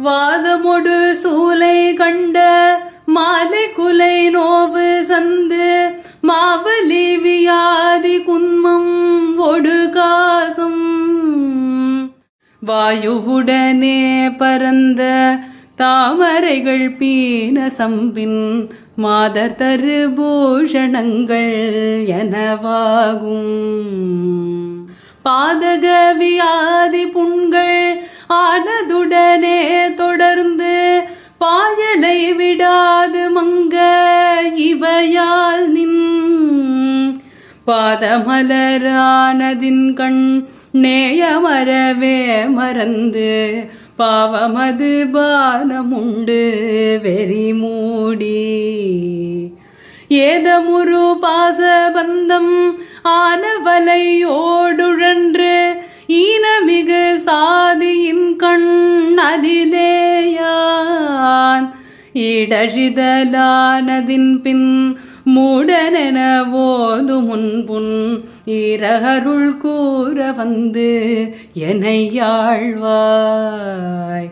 வாதமொடு சூலை கண்ட மாலை குலை நோவு சந்து மாவலி வியாதி குன்மம் ஒடு காசம் வாயுவுடனே பரந்த தாமரைகள் பீன சம்பின் மாதர் தரு பூஷணங்கள் எனவாகும். பாதக வியாதி புண்கள் ஆனதுடனே தொடர்ந்து பாயலை விடாது மங்க இவையால் நின் பாதமலரானதின் கண் நேயமரவே மறந்து பாவமது பானமுண்டு வெறி மூடி ஏதமுரு பாசபந்தம் ஆனவலையோடுழன்று ஈனமிகு சாதியின் கண் அதிலேயான் இடழிதலானதின் பின் மூடனென ஓது முன்புன் இரகருள் கூற வந்து எனையாழ்வாய்.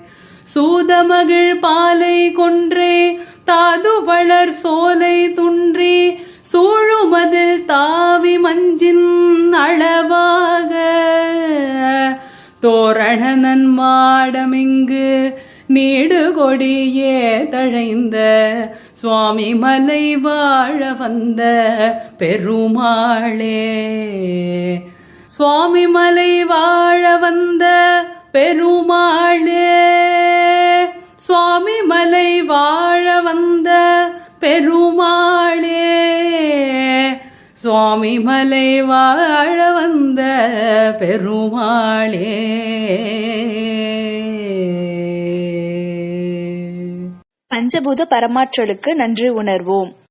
சூதமகிழ் பாலை கொன்றே தாது வளர் சோலை துன்றி சூழுமதில் தாவி மஞ்சின் அளவாக தோரணனன் மாடமிங்கு நீடு கொடியே தழைந்த சுவாமி மலை வாழ வந்த பெருமாளே. சுவாமி மலை வாழ வந்த பெருமாளே. சுவாமி மலை வாழ வந்த பெருமாளே. சுவாமி மலை வாழ வந்த பெருமாளே. பஞ்சபூத பரமாற்றலுக்கு நன்றி உணர்வோம்.